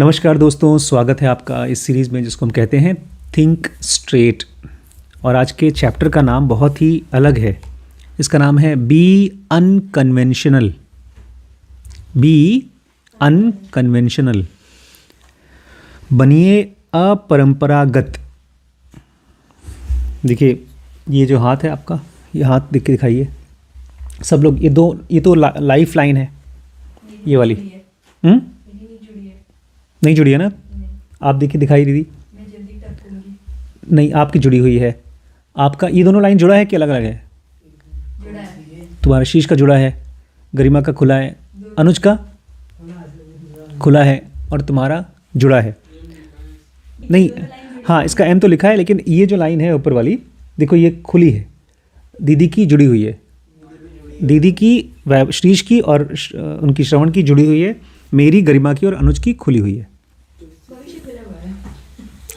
नमस्कार दोस्तों, स्वागत है आपका इस सीरीज़ में जिसको हम कहते हैं थिंक स्ट्रेट। और आज के चैप्टर का नाम बहुत ही अलग है। इसका नाम है बी अनकन्वेंशनल। बी अनकन्वेंशनल, बनिए अपरंपरागत। देखिए ये जो हाथ है आपका, ये हाथ देख के दिखाइए सब लोग। ये तो लाइफ लाइन है ये वाली। नहीं जुड़ी है ना? आप देखिए, दिखाई दीदी। नहीं, आपकी जुड़ी हुई है। आपका ये दोनों लाइन जुड़ा है कि अलग अलग है? जुड़ा है। तुम्हारा शीश का जुड़ा है, गरिमा का खुला है, अनुज का खुला है और तुम्हारा जुड़ा है। नहीं, हाँ इसका एम तो लिखा है, लेकिन ये जो लाइन है ऊपर वाली देखो, ये खुली है। दीदी की जुड़ी हुई है, दीदी की शीश की और उनकी श्रवण की जुड़ी हुई है। मेरी, गरिमा की और अनुज की खुली हुई है।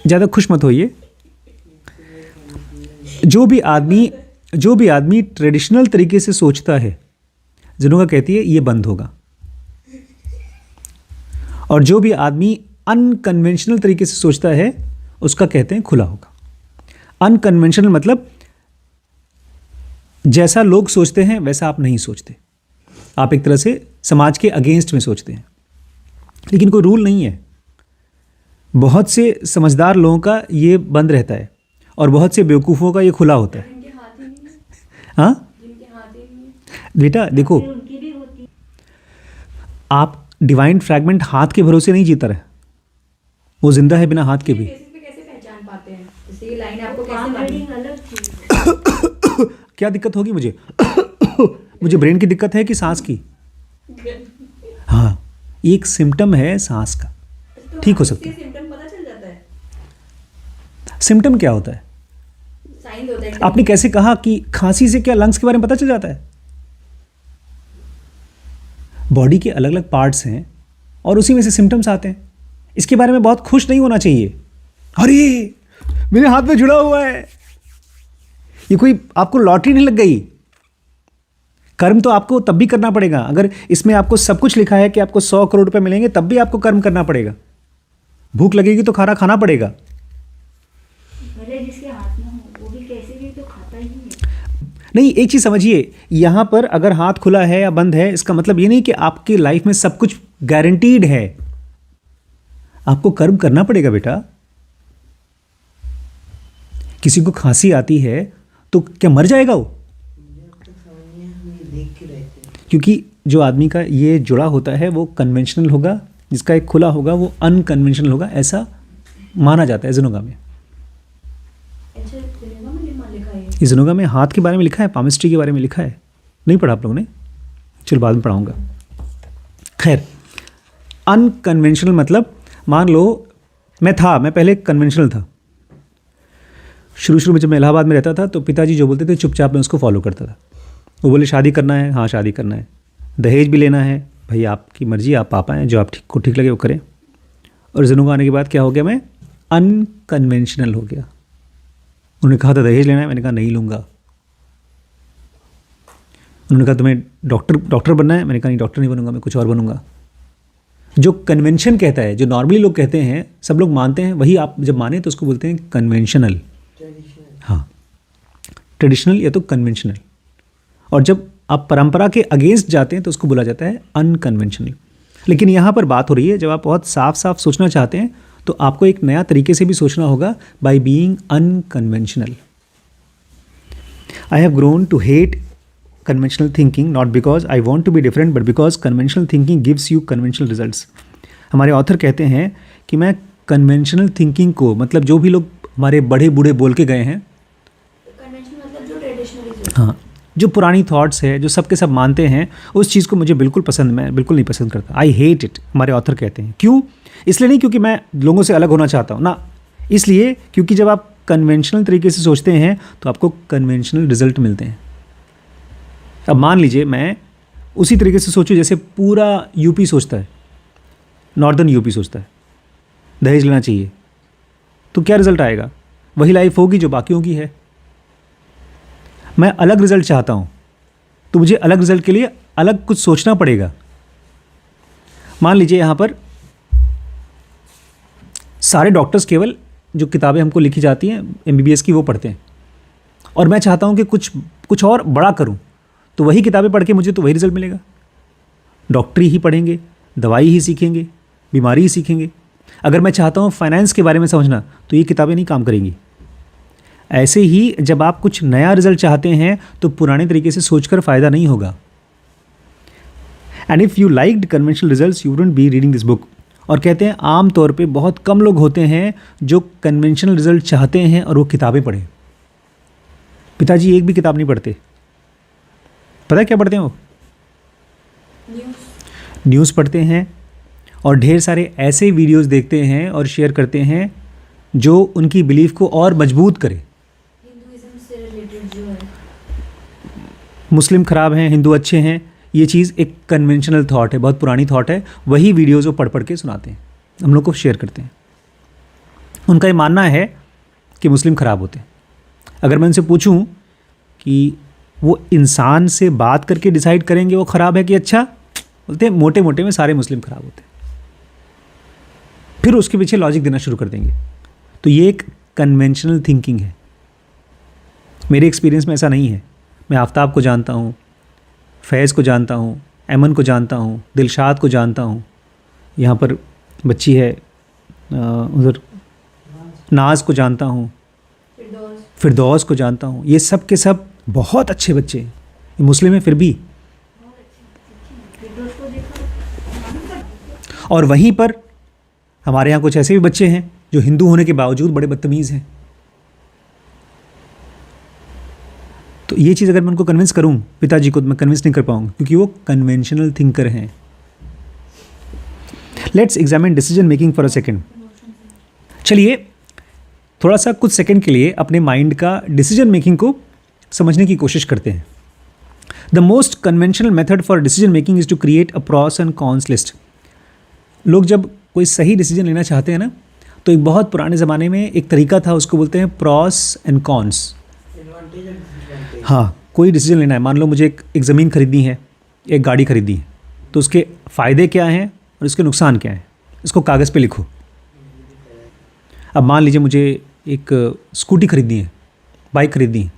ज़्यादा खुश मत होइए। जो भी आदमी ट्रेडिशनल तरीके से सोचता है, जिन्होंने कहती है ये बंद होगा। और जो भी आदमी अनकन्वेंशनल तरीके से सोचता है उसका कहते हैं खुला होगा। अनकन्वेंशनल मतलब जैसा लोग सोचते हैं वैसा आप नहीं सोचते। आप एक तरह से समाज के अगेंस्ट में सोचते हैं, लेकिन कोई रूल नहीं है। बहुत से समझदार लोगों का ये बंद रहता है और बहुत से बेवकूफ़ों का ये खुला होता है। हाँ बेटा देखो, आप डिवाइन फ्रैगमेंट हाथ के भरोसे नहीं जीता रहे, वो जिंदा है बिना हाथ के भी। कैसे पहचान पाते हैं? जैसे ये लाइन आपको कैसे मालूम? क्या दिक्कत होगी मुझे? मुझे ब्रेन की दिक्कत है कि सांस की? हाँ, एक सिम्टम है सांस का, ठीक हो सकता है। सिम्टम पता चल जाता है। सिम्टम क्या होता है? साइंस होता है। आपने कैसे कहा कि खांसी से क्या लंग्स के बारे में पता चल जाता है? बॉडी के अलग अलग पार्ट्स हैं और उसी में से सिम्टम्स आते हैं। इसके बारे में बहुत खुश नहीं होना चाहिए। अरे मेरे हाथ में जुड़ा हुआ है, ये कोई आपको लॉटरी नहीं लग गई। कर्म तो आपको तब भी करना पड़ेगा। अगर इसमें आपको सब कुछ लिखा है कि आपको 100 करोड़ रुपए मिलेंगे, तब भी आपको कर्म करना पड़ेगा। भूख लगेगी तो खाना खाना पड़ेगा। जिसके हाथ में हो वो भी कैसे भी तो खाता ही है। नहीं, एक चीज़ समझिए, यहाँ पर अगर हाथ खुला है या बंद है, इसका मतलब ये नहीं कि आपकी लाइफ में सब कुछ गारंटीड है। आपको कर्म करना पड़ेगा बेटा। किसी को खांसी आती है तो क्या मर जाएगा वो? क्योंकि जो आदमी का ये जुड़ा होता है वो कन्वेंशनल होगा, जिसका एक खुला होगा वो अनकन्वेंशनल होगा, ऐसा माना जाता है ज़ुनोगा में। इस ज़ुनोगा में हाथ के बारे में लिखा है, पामिस्ट्री के बारे में लिखा है। नहीं पढ़ा आप लोगों ने? चलो बाद में पढ़ाऊंगा। खैर, अनकन्वेंशनल मतलब, मान लो मैं पहले कन्वेंशनल था। शुरू में जब मैं इलाहाबाद में रहता था तो पिताजी जो बोलते थे चुपचाप मैं उसको फॉलो करता था। वो बोले शादी करना है, हाँ शादी करना है, दहेज भी लेना है, भाई आपकी मर्जी, आप पापा हैं, जो आप ठीक लगे वो करें। और ज़ुनोगा आने के बाद क्या हो गया? मैं अनकन्वेंशनल हो गया। उन्होंने कहा था दहेज लेना है, मैंने कहा नहीं लूँगा। उन्होंने कहा तुम्हें डॉक्टर बनना है, मैंने कहा नहीं डॉक्टर नहीं बनूंगा, मैं कुछ और बनूंगा। जो कन्वेंशन कहता है, जो नॉर्मली लोग कहते हैं, सब लोग मानते हैं, वही आप जब माने तो उसको बोलते हैं कन्वेंशनल। हाँ, ट्रेडिशनल या तो कन्वेंशनल। और जब आप परंपरा के अगेंस्ट जाते हैं तो उसको बोला जाता है अनकन्वेंशनल। लेकिन यहाँ पर बात हो रही है, जब आप बहुत साफ साफ सोचना चाहते हैं तो आपको एक नया तरीके से भी सोचना होगा, by being unconventional. I have grown to hate conventional thinking not because I want to be different but because conventional thinking gives you conventional results। हमारे ऑथर कहते हैं कि मैं conventional thinking को, मतलब जो भी लोग हमारे बड़े बूढ़े बोल के गए हैं, कन्वेंशनल मतलब जो ट्रेडिशनल, हाँ जो पुरानी थॉट्स है, जो सबके सब मानते हैं, उस चीज़ को मुझे मैं बिल्कुल नहीं पसंद करता। आई हेट इट, हमारे ऑथर कहते हैं। क्यों? इसलिए नहीं क्योंकि मैं लोगों से अलग होना चाहता हूँ ना, इसलिए क्योंकि जब आप कन्वेंशनल तरीके से सोचते हैं तो आपको कन्वेंशनल रिजल्ट मिलते हैं। अब मान लीजिए मैं उसी तरीके से सोचूं जैसे पूरा यूपी सोचता है, नॉर्दर्न यूपी सोचता है दहेज लेना चाहिए, तो क्या रिजल्ट आएगा? वही लाइफ होगी जो बाकियों की है। मैं अलग रिजल्ट चाहता हूं तो मुझे अलग रिजल्ट के लिए अलग कुछ सोचना पड़ेगा। मान लीजिए यहाँ पर सारे डॉक्टर्स केवल जो किताबें हमको लिखी जाती हैं MBBS की वो पढ़ते हैं, और मैं चाहता हूँ कि कुछ और बड़ा करूँ, तो वही किताबें पढ़ के मुझे तो वही रिजल्ट मिलेगा। डॉक्टरी ही पढ़ेंगे, दवाई ही सीखेंगे, बीमारी ही सीखेंगे। अगर मैं चाहता हूँ फाइनेंस के बारे में समझना, तो ये किताबें नहीं काम करेंगी। ऐसे ही जब आप कुछ नया रिजल्ट चाहते हैं तो पुराने तरीके से सोचकर फ़ायदा नहीं होगा। And if you liked conventional results you wouldn't be reading this book. और कहते हैं आम तौर पे बहुत कम लोग होते हैं जो कन्वेंशनल रिजल्ट चाहते हैं और वो किताबें पढ़ें। पिताजी एक भी किताब नहीं पढ़ते। पता है क्या पढ़ते हैं वो? न्यूज़ पढ़ते हैं और ढेर सारे ऐसे वीडियोस देखते हैं और शेयर करते हैं जो उनकी बिलीफ को और मजबूत करे। हिंदुइज्म से रिलेटेड जो है, मुस्लिम ख़राब हैं, हिंदू अच्छे हैं, ये चीज़ एक कन्वेंशनल थॉट है, बहुत पुरानी थॉट है। वही वीडियोज़ वो पढ़ पढ़ के सुनाते हैं, हम लोग को शेयर करते हैं। उनका ये मानना है कि मुस्लिम ख़राब होते हैं। अगर मैं उनसे पूछूं कि वो इंसान से बात करके डिसाइड करेंगे वो ख़राब है कि अच्छा, बोलते हैं मोटे मोटे में सारे मुस्लिम ख़राब होते हैं। फिर उसके पीछे लॉजिक देना शुरू कर देंगे। तो ये एक कन्वेंशनल थिंकिंग है। मेरे एक्सपीरियंस में ऐसा नहीं है। मैं आफ्ताब को जानता हूँ, फैज़ को जानता हूँ, ऐमन को जानता हूँ, दिलशाद को जानता हूँ, यहाँ पर बच्ची है उधर नाज को जानता हूँ, फिरदौस को जानता हूँ। ये सब के सब बहुत अच्छे बच्चे हैं। ये मुस्लिम है फिर भी। और वहीं पर हमारे यहाँ कुछ ऐसे भी बच्चे हैं जो हिंदू होने के बावजूद बड़े बदतमीज़ हैं। तो ये चीज़ अगर मैं उनको कन्विंस करूं, पिताजी को, तो मैं कन्विंस नहीं कर पाऊंगा क्योंकि वो कन्वेंशनल थिंकर हैं। Let's examine decision making for a second. चलिए थोड़ा सा कुछ सेकेंड के लिए अपने माइंड का डिसीजन मेकिंग को समझने की कोशिश करते हैं। The most conventional method for decision making is to create a pros and cons list. लोग जब कोई सही डिसीजन लेना चाहते हैं ना, तो एक बहुत पुराने ज़माने में एक तरीका था, उसको बोलते हैं प्रॉस एंड कॉन्स। हाँ, कोई डिसीजन लेना है, मान लो मुझे एक ज़मीन खरीदनी है, एक गाड़ी खरीदनी है, तो उसके फ़ायदे क्या हैं और उसके नुकसान क्या हैं, इसको कागज़ पे लिखो। अब मान लीजिए मुझे एक स्कूटी खरीदनी है, बाइक खरीदनी है,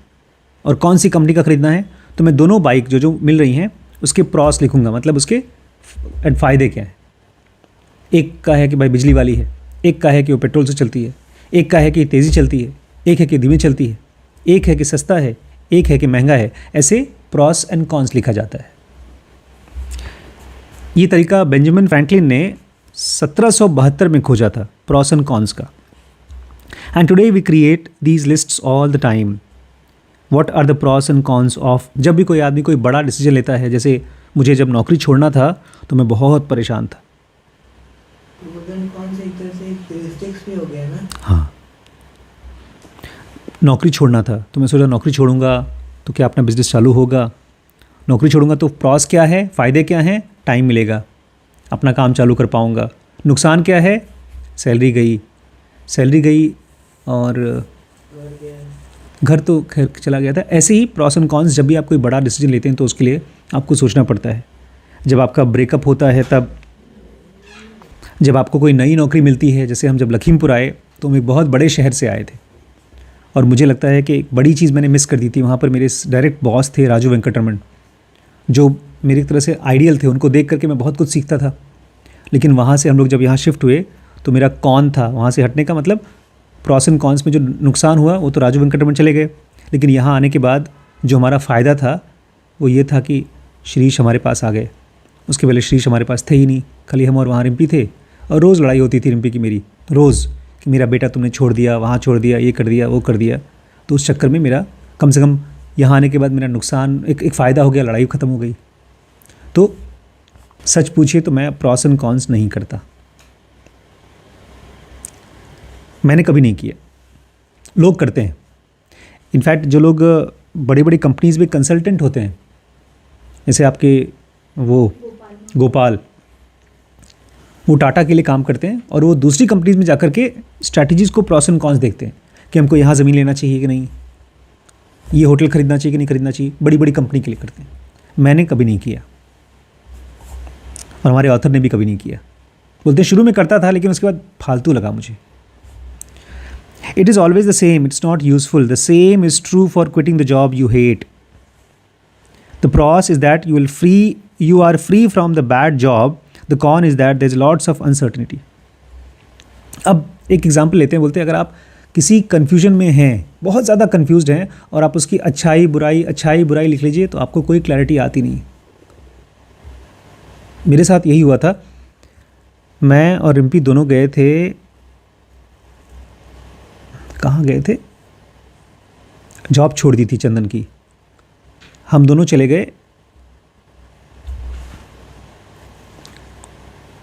और कौन सी कंपनी का ख़रीदना है, तो मैं दोनों बाइक जो मिल रही हैं उसके प्रॉस लिखूंगा, मतलब उसके फ़ायदे क्या हैं। एक का है कि भाई बिजली वाली है, एक का है कि वो पेट्रोल से चलती है, एक का है कि तेज़ी चलती है, एक है कि धीमी चलती है, एक है कि सस्ता है, एक है कि महंगा है। ऐसे प्रॉस एंड कॉन्स लिखा जाता है। ये तरीका बेंजामिन फ्रैंकलिन ने 1772 में खोजा था, प्रॉस एंड कॉन्स का। And today we create these lists all the time. What are the pros and cons of. जब भी कोई आदमी कोई बड़ा डिसीजन लेता है, जैसे मुझे जब नौकरी छोड़ना था तो मैं बहुत परेशान था। हाँ, नौकरी छोड़ना था तो मैं सोचा नौकरी छोड़ूंगा तो क्या अपना बिजनेस चालू होगा। नौकरी छोड़ूंगा तो प्रॉस क्या है, फ़ायदे क्या हैं, टाइम मिलेगा, अपना काम चालू कर पाऊंगा। नुकसान क्या है, सैलरी गई और घर तो खैर चला गया था। ऐसे ही प्रॉस एंड कॉन्स, जब भी आप कोई बड़ा डिसीजन लेते हैं तो उसके लिए आपको सोचना पड़ता है। जब आपका ब्रेकअप होता है, तब जब आपको कोई नई नौकरी मिलती है, जैसे हम जब लखीमपुर आए तो हम एक बहुत बड़े शहर से आए थे और मुझे लगता है कि एक बड़ी चीज़ मैंने मिस कर दी थी। वहाँ पर मेरे डायरेक्ट बॉस थे राजू वेंकटरमन, जो मेरी तरह से आइडियल थे। उनको देख करके मैं बहुत कुछ सीखता था। लेकिन वहाँ से हम लोग जब यहाँ शिफ्ट हुए तो मेरा कौन था वहाँ से हटने का, मतलब प्रॉस एंड कॉन्स में जो नुकसान हुआ वो तो राजू वेंकटरमन चले गए। लेकिन यहाँ आने के बाद जो हमारा फ़ायदा था वो ये था कि श्रीश हमारे पास आ गए। उसके पहले श्रीश हमारे पास थे ही नहीं, खाली हम और वहाँ रिम्पी थे। और रोज़ लड़ाई होती थी रिम्पी की मेरी, रोज़, कि मेरा बेटा तुमने छोड़ दिया, वहाँ छोड़ दिया, ये कर दिया, वो कर दिया। तो उस चक्कर में मेरा कम से कम यहाँ आने के बाद मेरा नुकसान एक फ़ायदा हो गया, लड़ाई ख़त्म हो गई। तो सच पूछिए तो मैं प्रॉस एंड कॉन्स नहीं करता, मैंने कभी नहीं किया। लोग करते हैं। इनफैक्ट जो लोग बड़ी बड़ी कंपनीज़ में कंसल्टेंट होते हैं, जैसे आपके वो गोपाल, वो टाटा के लिए काम करते हैं और वो दूसरी कंपनीज़ में जाकर के स्ट्रैटेजीज़ को प्रॉस एंड कॉन्स देखते हैं कि हमको यहाँ ज़मीन लेना चाहिए कि नहीं, ये होटल ख़रीदना चाहिए कि नहीं ख़रीदना चाहिए। बड़ी बड़ी कंपनी के लिए करते हैं। मैंने कभी नहीं किया और हमारे ऑथर ने भी कभी नहीं किया। बोलते शुरू में करता था लेकिन उसके बाद फालतू लगा मुझे। It is always the same, it's not useful. The same is true for quitting the job you hate. The pros is that you are free from the bad job. The con is that there's lots of uncertainty. अब एक example लेते हैं, बोलते हैं अगर आप किसी confusion में हैं, बहुत ज़्यादा कन्फ्यूज्ड हैं और आप उसकी अच्छाई बुराई लिख लीजिए तो आपको कोई क्लैरिटी आती नहीं। मेरे साथ यही हुआ था। मैं और रिम्पी दोनों गए थे, कहाँ गए थे, जॉब छोड़ दी थी चंदन की। हम दोनों चले गए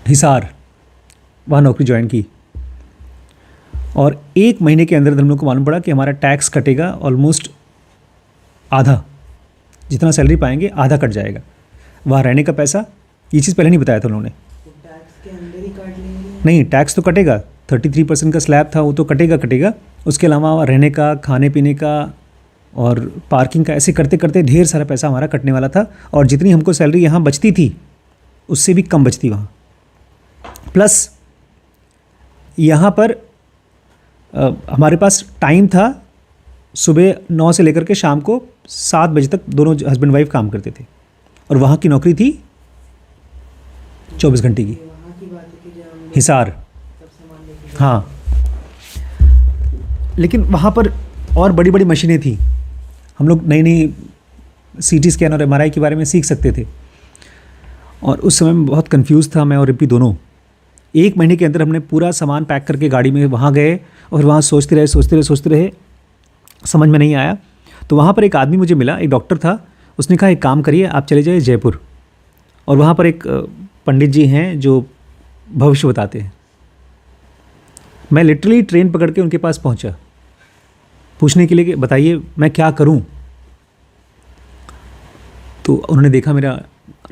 हिसार, वहाँ नौकरी ज्वाइन की और 1 महीने के अंदर हम लोग को मालूम पड़ा कि हमारा टैक्स कटेगा ऑलमोस्ट आधा, जितना सैलरी पाएंगे आधा कट जाएगा। वहाँ रहने का पैसा, ये चीज़ पहले नहीं बताया था उन्होंने। टैक्स के अंदर ही काट लेंगे? नहीं, टैक्स तो कटेगा, 33% का स्लैब था, वो तो कटेगा। उसके अलावा रहने का, खाने पीने का और पार्किंग का, ऐसे करते करते ढेर सारा पैसा हमारा कटने वाला था। और जितनी हमको सैलरी यहाँ बचती थी उससे भी कम बचती वहाँ। प्लस यहाँ पर हमारे पास टाइम था, सुबह 9 से लेकर के शाम को 7 बजे तक दोनों हस्बैंड वाइफ काम करते थे और वहाँ की नौकरी थी 24 घंटे की। वहाँ की बात है कि जब हम हिसार, सब सामान लेके हाँ। लेकिन वहाँ पर और बड़ी बड़ी मशीनें थी, हम लोग नई CT स्कैन और MRI के बारे में सीख सकते थे। और उस समय में बहुत कंफ्यूज था मैं और रिम्पी दोनों। 1 महीने के अंदर हमने पूरा सामान पैक करके गाड़ी में वहाँ गए और वहाँ सोचते रहे, समझ में नहीं आया। तो वहाँ पर एक आदमी मुझे मिला, एक डॉक्टर था। उसने कहा एक काम करिए, आप चले जाइए जयपुर, और वहाँ पर एक पंडित जी हैं जो भविष्य बताते हैं। मैं लिटरली ट्रेन पकड़ के उनके पास पहुँचा पूछने के लिए कि बताइए मैं क्या करूं। तो उन्होंने देखा, मेरा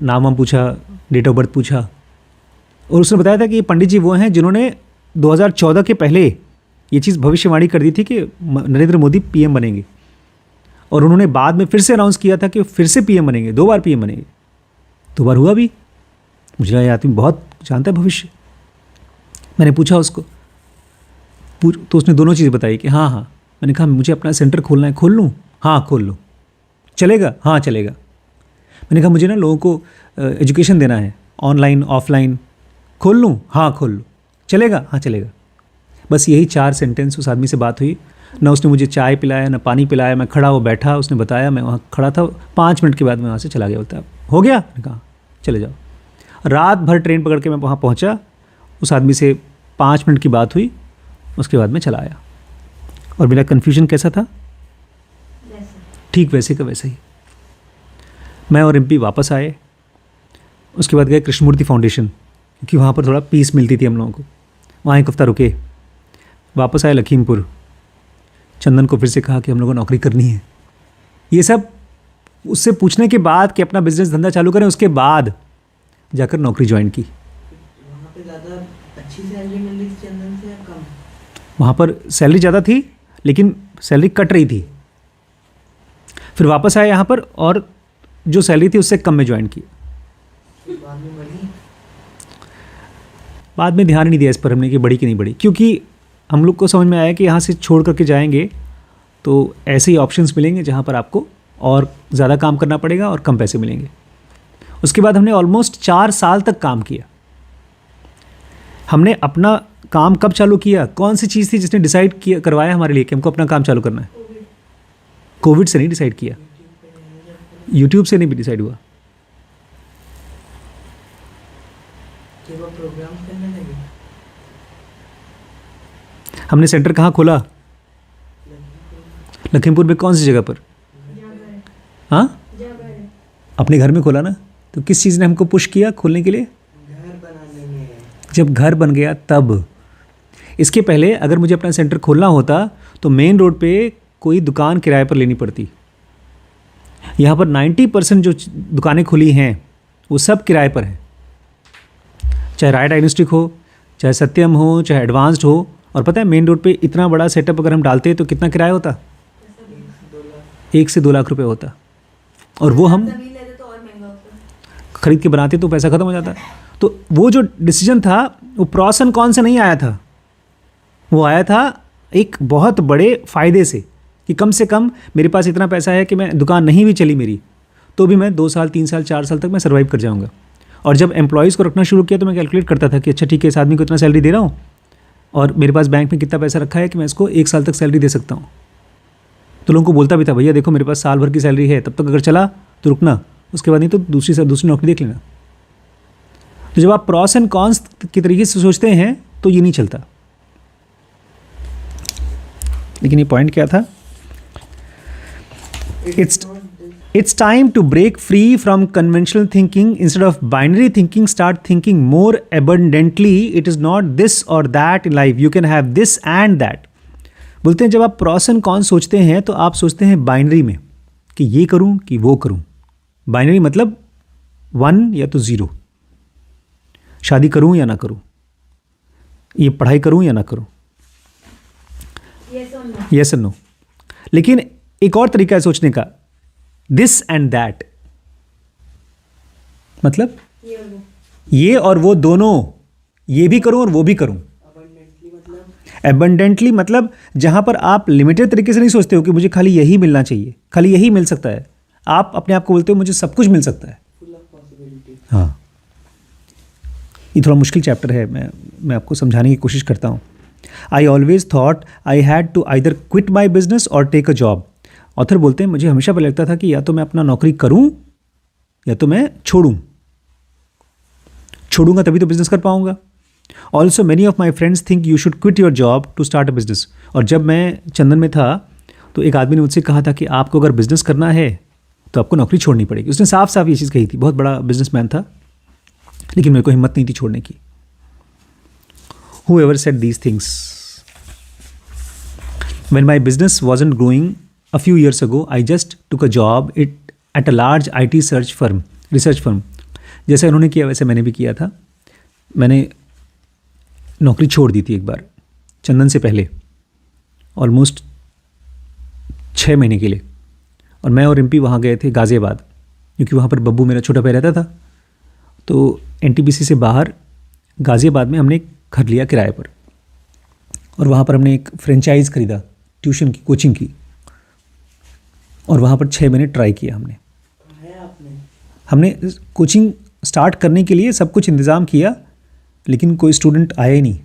नाम पूछा, डेट ऑफ बर्थ पूछा, और उसने बताया था कि ये पंडित जी वो हैं जिन्होंने 2014 के पहले ये चीज़ भविष्यवाणी कर दी थी कि नरेंद्र मोदी PM बनेंगे, और उन्होंने बाद में फिर से अनाउंस किया था कि फिर से PM बनेंगे, 2 बार PM बनेंगे। 2 बार हुआ भी। मुझे लगा ये आदमी बहुत जानता है भविष्य। मैंने पूछा उसको, तो उसने दोनों चीज़ बताई कि हाँ। मैंने कहा मुझे अपना सेंटर खोलना है, खोल लूँ? हाँ खोल लो। चलेगा? हाँ चलेगा। मैंने कहा मुझे ना लोगों को एजुकेशन देना है, ऑनलाइन ऑफलाइन, खोल लूँ? हाँ खोल लो। चलेगा? हाँ चलेगा। बस यही 4 सेंटेंस उस आदमी से बात हुई। ना उसने मुझे चाय पिलाया, ना पानी पिलाया। मैं खड़ा, वो बैठा, उसने बताया, मैं वहाँ खड़ा था। 5 मिनट के बाद मैं वहाँ से चला गया। बोलता हो गया? मैंने कहा चले जाओ। रात भर ट्रेन पकड़ के मैं वहाँ पहुँचा। उस आदमी से 5 मिनट की बात हुई, उसके बाद मैं चला आया। और मेरा कन्फ्यूजन कैसा था? ठीक वैसे का वैसा ही। मैं और रिम्पी वापस आए। उसके बाद गए कृष्णमूर्ति फाउंडेशन, क्योंकि वहाँ पर थोड़ा पीस मिलती थी हम लोगों को। वहाँ 1 हफ्ता रुके, वापस आए लखीमपुर। चंदन को फिर से कहा कि हम लोगों को नौकरी करनी है। ये सब उससे पूछने के बाद कि अपना बिजनेस धंधा चालू करें, उसके बाद जाकर नौकरी ज्वाइन की। वहाँ पे ज़्यादा अच्छी सैलरी मिल रही थी चंदन से या कम? वहाँ पर सैलरी ज़्यादा थी, लेकिन सैलरी कट रही थी। फिर वापस आए यहाँ पर, और जो सैलरी थी उससे कम में ज्वाइन की। बाद में बढ़ी? बाद में ध्यान नहीं दिया इस पर हमने कि बढ़ी कि नहीं बढ़ी, क्योंकि हम लोग को समझ में आया कि यहाँ से छोड़ करके जाएंगे तो ऐसे ही ऑप्शंस मिलेंगे जहाँ पर आपको और ज़्यादा काम करना पड़ेगा और कम पैसे मिलेंगे। उसके बाद हमने ऑलमोस्ट 4 साल तक काम किया। हमने अपना काम कब चालू किया? कौन सी चीज़ थी जिसने डिसाइड किया, करवाया हमारे लिए कि हमको अपना काम चालू करना है? कोविड से नहीं डिसाइड किया, यूट्यूब से नहीं भी डिसाइड हुआ। जब वो प्रोग्राम करने लगे, हमने सेंटर कहाँ खोला? लखीमपुर में। कौन सी जगह पर? हाँ, अपने घर में खोला ना। तो किस चीज़ ने हमको पुश किया खोलने के लिए? घर बनाने में। जब घर बन गया तब। इसके पहले अगर मुझे अपना सेंटर खोलना होता तो मेन रोड पे कोई दुकान किराए पर लेनी पड़ती। यहाँ पर 90% जो दुकानें खुली हैं वो सब किराए पर हैं, चाहे राय डायग्नोस्टिक हो, चाहे सत्यम हो, चाहे एडवांस्ड हो। और पता है मेन रोड पे इतना बड़ा सेटअप अगर हम डालते तो कितना किराया होता? 1 से 2 लाख रुपए होता। और वो हम खरीद के बनाते तो पैसा ख़त्म हो जाता। तो वो जो डिसीजन था वो प्रॉस एंड कॉन से नहीं आया था, वो आया था एक बहुत बड़े फ़ायदे से कि कम से कम मेरे पास इतना पैसा है कि मैं दुकान नहीं भी चली मेरी तो भी मैं 2 साल 3 साल 4 साल तक मैं सर्वाइव कर जाऊँगा। और जब एम्प्लॉयज़ को रखना शुरू किया तो मैं कैलकुलेट करता था कि अच्छा ठीक है, इस आदमी को इतना सैलरी दे रहा हूँ और मेरे पास बैंक में कितना पैसा रखा है कि मैं इसको 1 साल तक सैलरी दे सकता हूँ। तो लोगों को बोलता भी था, भैया देखो मेरे पास साल भर की सैलरी है, तब तक अगर चला तो रुकना, उसके बाद नहीं तो दूसरी नौकरी देख लेना। तो जब आप प्रॉस एंड कॉन्स के तरीके से सोचते हैं तो ये नहीं चलता। लेकिन ये पॉइंट क्या था? It's time to break free from conventional thinking. Instead of binary thinking, start thinking more abundantly. It is not this or that in life. You can have this and that. बोलते हैं जब आप pros and cons सोचते हैं तो आप सोचते हैं बाइनरी में कि ये करूं कि वो करूं। बाइनरी मतलब 1 या तो 0, शादी करूं या ना करूं, ये पढ़ाई करूं या ना करूं, यस और नो। लेकिन एक और तरीका है सोचने का, दिस एंड दैट, मतलब ये और वो दोनों, ये भी करूं और वो भी करूं। एबंडेंटली मतलब जहां पर आप लिमिटेड तरीके से नहीं सोचते हो कि मुझे खाली यही मिलना चाहिए, खाली यही मिल सकता है। आप अपने आप को बोलते हो मुझे सब कुछ मिल सकता है। हाँ, ये थोड़ा मुश्किल चैप्टर है, मैं आपको समझाने की कोशिश करता हूँ। I always thought I had to either quit my business और टेक अ जॉब। ऑथर बोलते हैं मुझे हमेशा पहले लगता था कि या तो मैं अपना नौकरी करूं या तो मैं छोड़ूंगा तभी तो बिजनेस कर पाऊंगा। Also many of my friends think you should quit your job to start a business. और जब मैं चंदन में था तो एक आदमी ने मुझसे कहा था कि आपको अगर बिजनेस करना है तो आपको नौकरी छोड़नी पड़ेगी। उसने साफ साफ ये चीज़ कही थी, बहुत बड़ा बिजनेसमैन था, लेकिन मेरे को हिम्मत नहीं थी छोड़ने की। Whoever said these things? When my business wasn't growing a few years ago, I just took a job at a large IT research firm. जैसे उन्होंने किया वैसे मैंने भी किया था। मैंने नौकरी छोड़ दी थी एक बार चंदन से पहले, ऑलमोस्ट 6 महीने के लिए। और मैं और रिम्पी वहाँ गए थे गाज़ियाबाद, क्योंकि वहाँ पर बब्बू मेरा छोटा भाई रहता था। तो NTPC से बाहर गाज़ियाबाद में हमने एक घर लिया किराए पर, और वहाँ पर हमने एक फ्रेंचाइज़ खरीदा ट्यूशन की, कोचिंग की, और वहाँ पर 6 महीने ट्राई किया हमने कोचिंग स्टार्ट करने के लिए सब कुछ इंतज़ाम किया, लेकिन कोई स्टूडेंट आया ही नहीं,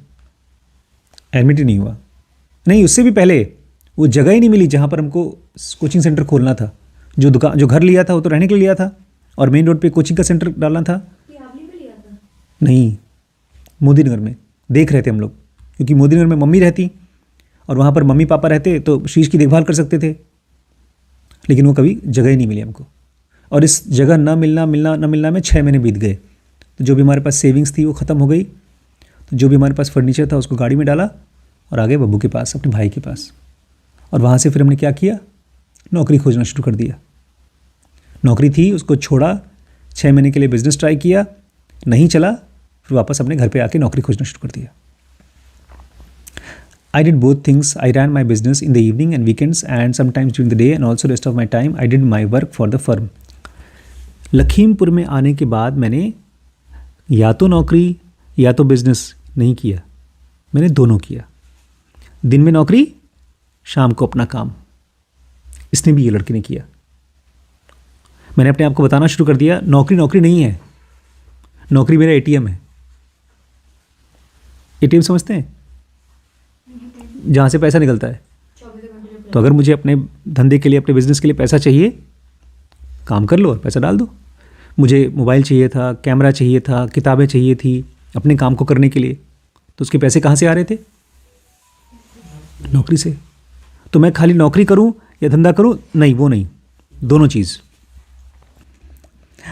एडमिट ही नहीं हुआ। नहीं, उससे भी पहले वो जगह ही नहीं मिली जहाँ पर हमको कोचिंग सेंटर खोलना था। जो घर लिया था वो तो रहने के लिए लिया था, और मेन रोड पे कोचिंग का सेंटर डालना था। नहीं, मोदी नगर में देख रहे थे हम लोग, क्योंकि मोदी नगर में मम्मी रहती और वहाँ पर मम्मी पापा रहते तो शीश की देखभाल कर सकते थे, लेकिन वो कभी जगह ही नहीं मिली हमको। और इस जगह न मिलना में 6 महीने बीत गए। तो जो भी हमारे पास सेविंग्स थी वो ख़त्म हो गई। तो जो भी हमारे पास फर्नीचर था उसको गाड़ी में डाला और आगे बब्बू के पास, अपने भाई के पास। और वहाँ से फिर हमने क्या किया, नौकरी खोजना शुरू कर दिया। नौकरी थी उसको छोड़ा, 6 महीने के लिए बिज़नेस ट्राई किया, नहीं चला, फिर वापस अपने घर पे आके नौकरी खोजना शुरू कर दिया। I did both things. I ran my business in the evening and weekends and sometimes during the day, and also rest of my time I did my work for the firm. Lakhimpur में आने के बाद मैंने या तो नौकरी या तो बिजनेस नहीं किया, मैंने दोनों किया। दिन में नौकरी, शाम को अपना काम। इसने भी ये लड़के ने किया। मैंने अपने आप को बताना शुरू कर दिया, नौकरी नहीं है, नौकरी मेरा ATM है। ATM समझते हैं, जहाँ से पैसा निकलता है। तो अगर मुझे अपने धंधे के लिए, अपने बिजनेस के लिए पैसा चाहिए, काम कर लो और पैसा डाल दो। मुझे मोबाइल चाहिए था, कैमरा चाहिए था, किताबें चाहिए थी अपने काम को करने के लिए, तो उसके पैसे कहाँ से आ रहे थे? नौकरी से। तो मैं खाली नौकरी करूँ या धंधा करूँ? नहीं, वो नहीं, दोनों चीज़।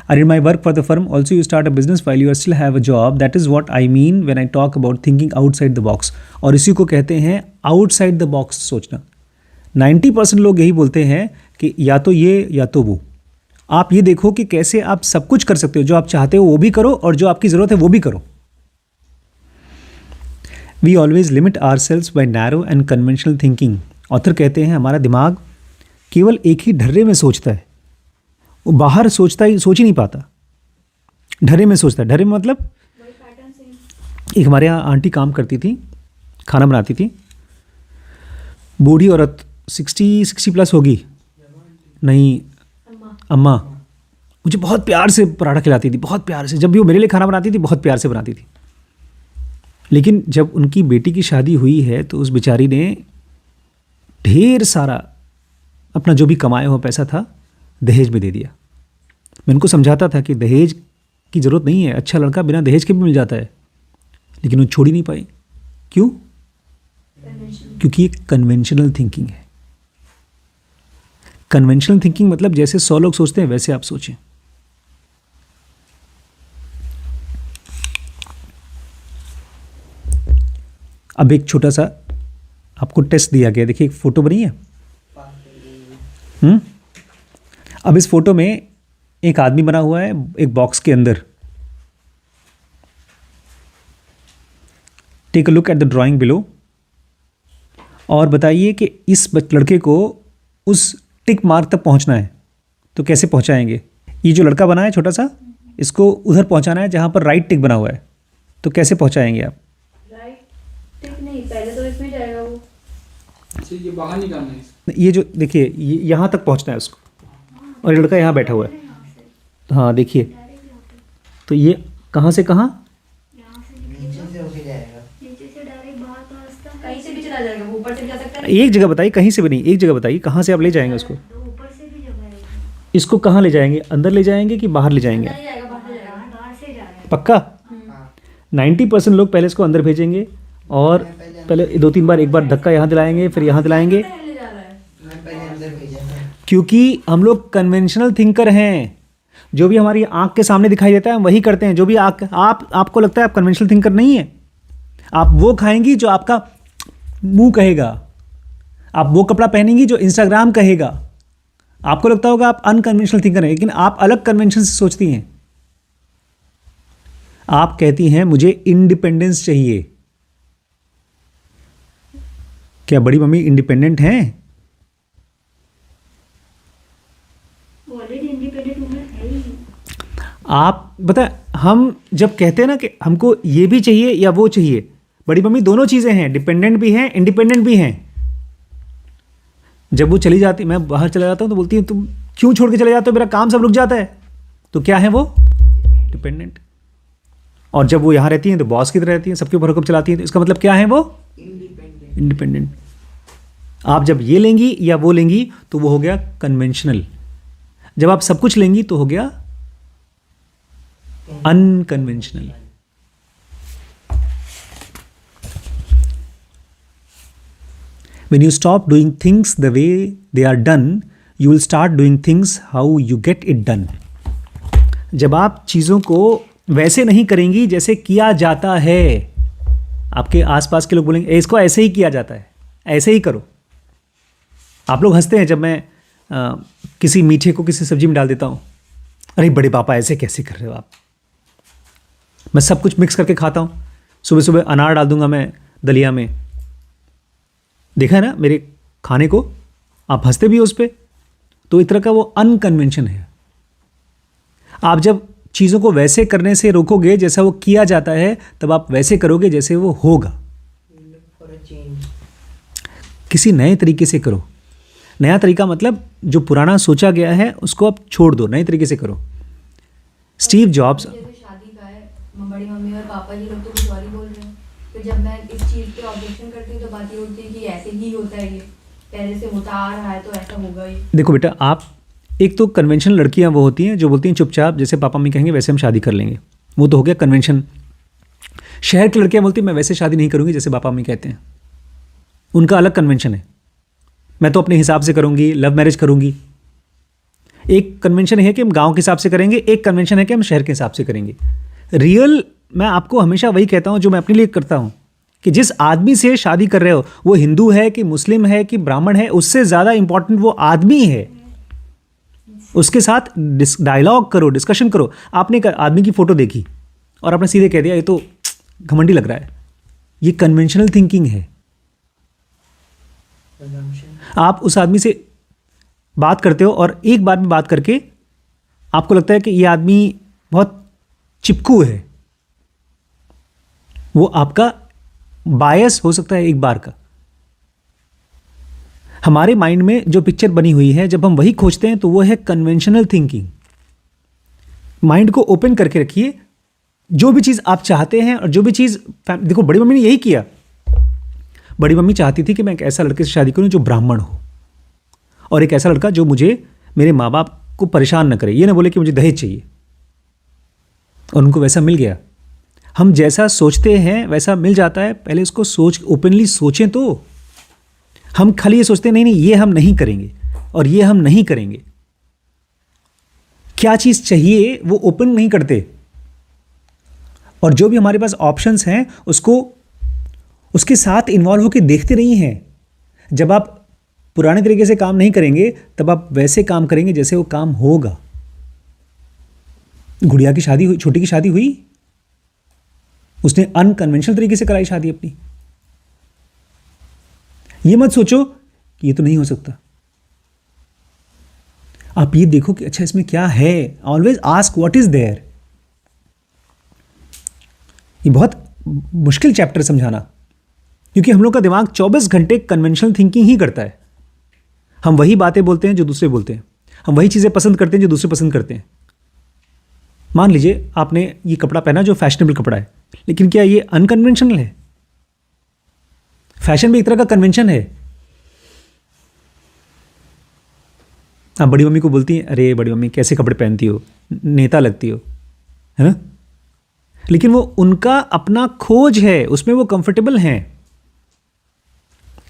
I did my work for the firm. Also, you start a business while you still have a job. That is what I mean when I talk about thinking outside the box. और इसी को कहते हैं outside the box सोचना। 90% लोग यही बोलते हैं कि या तो ये या तो वो। आप ये देखो कि कैसे आप सब कुछ कर सकते हो, जो आप चाहते हो वो भी करो और जो आपकी ज़रूरत है वो भी करो। We always limit ourselves by narrow and conventional thinking. Author कहते हैं हमारा दिमाग केवल एक ही ढर्रे में सोचता है, वो बाहर सोच ही नहीं पाता, ढर्रे में सोचता है। ढर्रे में मतलब एक हमारे यहाँ आंटी काम करती थी, खाना बनाती थी, बूढ़ी औरत 60 प्लस होगी, नहीं, अम्मा मुझे बहुत प्यार से पराठा खिलाती थी, बहुत प्यार से। जब भी वो मेरे लिए खाना बनाती थी बहुत प्यार से बनाती थी। लेकिन जब उनकी बेटी की शादी हुई है तो उस बेचारी ने ढेर सारा अपना जो भी कमाया हुआ पैसा था दहेज में दे दिया। मैं उनको समझाता था कि दहेज की ज़रूरत नहीं है, अच्छा लड़का बिना दहेज के भी मिल जाता है, लेकिन वो छोड़ ही नहीं पाई। क्यों? क्योंकि ये कन्वेंशनल थिंकिंग है। कन्वेंशनल थिंकिंग मतलब जैसे 100 लोग सोचते हैं वैसे आप सोचें। अब एक छोटा सा आपको टेस्ट दिया गया, देखिए एक फोटो बनी है। अब इस फोटो में एक आदमी बना हुआ है एक बॉक्स के अंदर। Take a look at the drawing below और बताइए कि इस लड़के को उस टिक मार्क तक पहुंचना है तो कैसे पहुंचाएंगे। ये जो लड़का बना है छोटा सा, इसको उधर पहुंचाना है जहां पर राइट टिक बना हुआ है, तो कैसे पहुंचाएंगे आप? राइट टिक नहीं, पहले तो इसमें जाएगा वो। ये बाहर निकालना है। ये जो देखिए यहाँ तक पहुंचना है उसको, और ये लड़का यहाँ बैठा हुआ है। हाँ देखिए, तो ये कहाँ से कहाँ? नीचे से होके जाएगा। नीचे से डायरेक्ट बाहर का रास्ता कहीं से भी चला जाएगा, वो ऊपर से भी जा सकता है। एक जगह बताइए, कहीं से भी नहीं, एक जगह बताइए कहाँ से आप ले जाएंगे उसको। तो ऊपर से भी जगह है, इसको कहाँ ले जाएंगे? अंदर ले जाएंगे कि बाहर ले जाएंगे? नहीं जाएगा, बाहर जाएगा। बाहर से जा रहा है। पक्का? 90% लोग पहले इसको अंदर भेजेंगे और पहले 2-3 बार, एक बार धक्का यहाँ दिलाएंगे फिर यहाँ दिलाएंगे, पहले जा रहा है। मैं पहले अंदर भेजा था। क्योंकि हम लोग कन्वेंशनल थिंकर हैं। जो भी हमारी आंख के सामने दिखाई देता है हम वही करते हैं। जो भी आपको लगता है आप कन्वेंशनल थिंकर नहीं है, आप वो खाएंगी जो आपका मुंह कहेगा, आप वो कपड़ा पहनेंगी जो इंस्टाग्राम कहेगा। आपको लगता होगा आप अनकन्वेंशनल थिंकर हैं, लेकिन आप अलग कन्वेंशन से सोचती हैं। आप कहती हैं मुझे इंडिपेंडेंस चाहिए। क्या बड़ी मम्मी इंडिपेंडेंट हैं? ऑलरेडी इंडिपेंडेंट वुमन है ही। आप बता, हम जब कहते हैं ना कि हमको ये भी चाहिए या वो चाहिए, बड़ी मम्मी दोनों चीज़ें हैं, डिपेंडेंट भी हैं इंडिपेंडेंट भी हैं। जब वो चली जाती, मैं बाहर चला जाता हूँ तो बोलती है तुम क्यों छोड़ के चले जाते हो, मेरा काम सब रुक जाता है। तो क्या है वो? डिपेंडेंट। और जब वो यहाँ रहती हैं तो बॉस की तरह रहती हैं, सबके ऊपर हुक्म चलाती हैं, तो इसका मतलब क्या है वो? इंडिपेंडेंट। आप जब ये लेंगी या वो लेंगी तो वो हो गया कन्वेंशनल। जब आप सब कुछ लेंगी तो हो गया unconventional. When you stop doing things the way they are done, you will start doing things how you get it done. जब आप चीज़ों को वैसे नहीं करेंगी जैसे किया जाता है, आपके आसपास के लोग बोलेंगे इसको ऐसे ही किया जाता है, ऐसे ही करो। आप लोग हंसते हैं जब मैं किसी मीठे को किसी सब्जी में डाल देता हूँ, अरे बड़े पापा ऐसे कैसे कर रहे हो आप। मैं सब कुछ मिक्स करके खाता हूँ, सुबह सुबह अनार डाल दूंगा मैं दलिया में, देखा है ना मेरे खाने को, आप हंसते भी हो उस पर। तो इस तरह का वो अनकन्वेंशन है। आप जब चीज़ों को वैसे करने से रोकोगे जैसा वो किया जाता है, तब आप वैसे करोगे जैसे वो होगा। For a change. किसी नए तरीके से करो। नया तरीका मतलब जो पुराना सोचा गया है उसको आप छोड़ दो, नए तरीके से करो। स्टीव जॉब्स, जैसे शादी का है, बड़ी मम्मी और पापा जी लोग तो कुछ और ही बोल रहे हैं। फिर जब मैं इस चीज़ पे ऑब्जेक्शन करती हूँ तो बात ये होती है कि ऐसे ही होता है, ये पहले से होता आ रहा है तो ऐसा होगा ही। देखो बेटा, आप एक तो कन्वेंशनल लड़कियां वो होती हैं जो बोलती हैं चुपचाप जैसे पापा मम्मी कहेंगे वैसे हम शादी कर लेंगे, वो तो हो गया कन्वेंशन। शहर की लड़कियां बोलती हैं मैं वैसे शादी नहीं करूँगी जैसे पापा मम्मी कहते हैं, उनका अलग कन्वेंशन है। मैं तो अपने हिसाब से करूँगी, लव मैरिज करूँगी। एक कन्वेंशन है कि हम गाँव के हिसाब से करेंगे, एक कन्वेंशन है कि हम शहर के हिसाब से करेंगे। रियल मैं आपको हमेशा वही कहता हूँ जो मैं अपने लिए करता हूँ, कि जिस आदमी से शादी कर रहे हो वो हिंदू है कि मुस्लिम है कि ब्राह्मण है, उससे ज़्यादा इंपॉर्टेंट वो आदमी है। उसके साथ डायलॉग करो, डिस्कशन करो। आपने एक आदमी की फ़ोटो देखी और आपने सीधे कह दिया ये तो घमंडी लग रहा है, ये कन्वेंशनल थिंकिंग है। आप उस आदमी से बात करते हो और एक बार में बात करके आपको लगता है कि ये आदमी बहुत चिपकू है, वो आपका बायस हो सकता है एक बार का। हमारे माइंड में जो पिक्चर बनी हुई है जब हम वही खोजते हैं तो वो है कन्वेंशनल थिंकिंग। माइंड को ओपन करके रखिए, जो भी चीज़ आप चाहते हैं और जो भी चीज़, देखो बड़ी मम्मी ने यही किया। बड़ी मम्मी चाहती थी कि मैं एक ऐसा लड़के से शादी करूं जो ब्राह्मण हो, और एक ऐसा लड़का जो मुझे, मेरे माँ बाप को परेशान न करे, ये ना बोले कि मुझे दहेज चाहिए, और उनको वैसा मिल गया। हम जैसा सोचते हैं वैसा मिल जाता है। पहले उसको ओपनली सोचें तो। हम खाली ये सोचते हैं नहीं नहीं ये हम नहीं करेंगे और ये हम नहीं करेंगे। क्या चीज़ चाहिए वो ओपन नहीं करते, और जो भी हमारे पास ऑप्शंस हैं उसको उसके साथ इन्वॉल्व होकर देखते नहीं हैं। जब आप पुराने तरीके से काम नहीं करेंगे तब आप वैसे काम करेंगे जैसे वो काम होगा। गुड़िया की शादी हुई, छोटी की शादी हुई, उसने अनकन्वेंशनल तरीके से कराई शादी अपनी। ये मत सोचो कि ये तो नहीं हो सकता, आप ये देखो कि अच्छा इसमें क्या है। Always ask what is there. ये बहुत मुश्किल चैप्टर समझाना, क्योंकि हम लोग का दिमाग 24 घंटे कन्वेंशनल थिंकिंग ही करता है। हम वही बातें बोलते हैं जो दूसरे बोलते हैं, हम वही चीज़ें पसंद करते हैं जो दूसरे पसंद करते हैं। मान लीजिए आपने ये कपड़ा पहना जो फैशनेबल कपड़ा है, लेकिन क्या ये अनकन्वेंशनल है? फैशन भी एक तरह का कन्वेंशन है। आप बड़ी मम्मी को बोलती हैं, अरे बड़ी मम्मी कैसे कपड़े पहनती हो, नेता लगती हो, है ना? लेकिन वो उनका अपना खोज है, उसमें वो कंफर्टेबल हैं।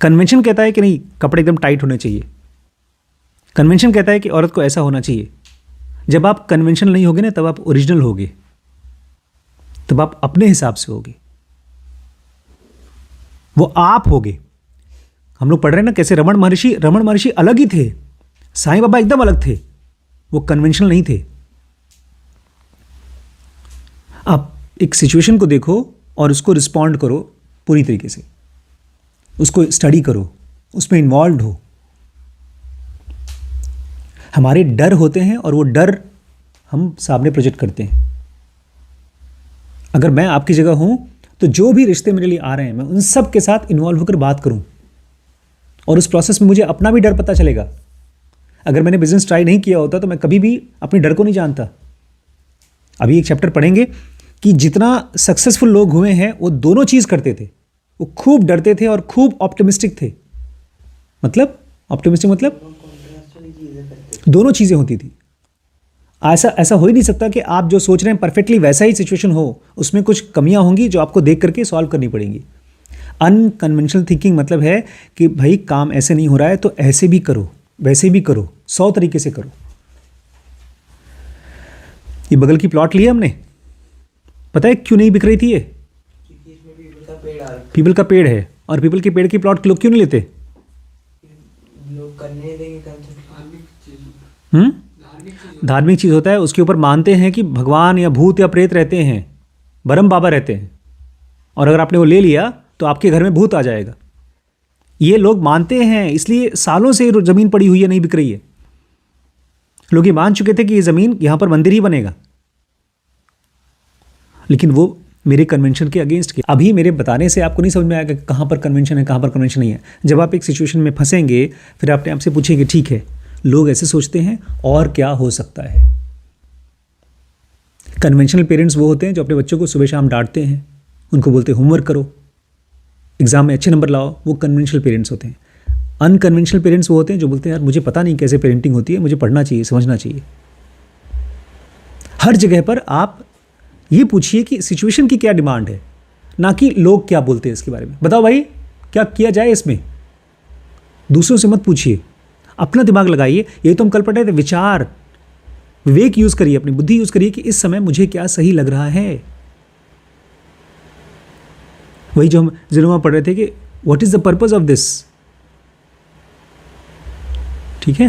कन्वेंशन कहता है कि नहीं कपड़े एकदम टाइट होने चाहिए, कन्वेंशन कहता है कि औरत को ऐसा होना चाहिए। जब आप कन्वेंशनल नहीं होगे ना तब आप ओरिजिनल होगे, तब आप अपने हिसाब से होगे, वो आप होगे। हम लोग पढ़ रहे हैं ना कैसे रमण महर्षि अलग ही थे, साईं बाबा एकदम अलग थे, वो कन्वेंशनल नहीं थे। आप एक सिचुएशन को देखो और उसको रिस्पॉन्ड करो पूरी तरीके से, उसको स्टडी करो, उसमें इन्वॉल्व हो। हमारे डर होते हैं और वो डर हम सामने प्रोजेक्ट करते हैं। अगर मैं आपकी जगह हूं तो जो भी रिश्ते मेरे लिए आ रहे हैं मैं उन सब के साथ इन्वॉल्व होकर बात करूं, और उस प्रोसेस में मुझे अपना भी डर पता चलेगा। अगर मैंने बिजनेस ट्राई नहीं किया होता तो मैं कभी भी अपने डर को नहीं जानता। अभी एक चैप्टर पढ़ेंगे कि जितना सक्सेसफुल लोग हुए हैं वो दोनों चीज़ करते थे, वो खूब डरते थे और खूब ऑप्टिमिस्टिक थे। मतलब ऑप्टिमिस्टिक मतलब दोनों चीज़ें होती थी। ऐसा हो ही नहीं सकता कि आप जो सोच रहे हैं परफेक्टली वैसा ही सिचुएशन हो, उसमें कुछ कमियां होंगी जो आपको देख करके सॉल्व करनी पड़ेंगी। अनकन्वेंशनल थिंकिंग मतलब है कि भाई काम ऐसे नहीं हो रहा है तो ऐसे भी करो, वैसे भी करो, 100 तरीके से करो। ये बगल की प्लॉट लिया हमने, पता है क्यों नहीं बिक रही थी ये? क्योंकि इसमें पीपल का पेड़ आ रखा पीपल का पेड़ है, और पीपल के पेड़ की प्लॉट लोग क्यों नहीं लेते? है। लोग करने देंगे कंसेप्ट। धार्मिक चीज़ होता है, उसके ऊपर मानते हैं कि भगवान या भूत या प्रेत रहते हैं, बरम बाबा रहते हैं, और अगर आपने वो ले लिया तो आपके घर में भूत आ जाएगा। ये लोग मानते हैं, इसलिए सालों से ज़मीन पड़ी हुई है, नहीं बिक रही है। लोग ये मान चुके थे कि ये ज़मीन यहाँ पर मंदिर ही बनेगा, लेकिन वो मेरे कन्वेंशन के अगेंस्ट के। अभी मेरे बताने से आपको नहीं समझ में आएगा कि कहाँ पर कन्वेंशन है, कहाँ पर कन्वेंशन नहीं है। जब आप एक सिचुएशन में फंसेंगे फिर आपने आपसे पूछेंगे ठीक है लोग ऐसे सोचते हैं और क्या हो सकता है। कन्वेंशनल पेरेंट्स वो होते हैं जो अपने बच्चों को सुबह शाम डांटते हैं, उनको बोलते हैं होमवर्क करो, एग्जाम में अच्छे नंबर लाओ, वो कन्वेंशनल पेरेंट्स होते हैं। अनकन्वेंशनल पेरेंट्स वो होते हैं जो बोलते हैं यार मुझे पता नहीं कैसे पेरेंटिंग होती है, मुझे पढ़ना चाहिए, समझना चाहिए। हर जगह पर आप ये पूछिए कि सिचुएशन की क्या डिमांड है, ना कि लोग क्या बोलते हैं इसके बारे में। बताओ भाई क्या किया जाए इसमें, दूसरों से मत पूछिए, अपना दिमाग लगाइए। ये तो हम कल पढ़ रहे थे, विचार विवेक यूज करिए, अपनी बुद्धि यूज करिए कि इस समय मुझे क्या सही लग रहा है। वही जो हम जिनों पढ़ रहे थे कि what is the purpose of this. ठीक है।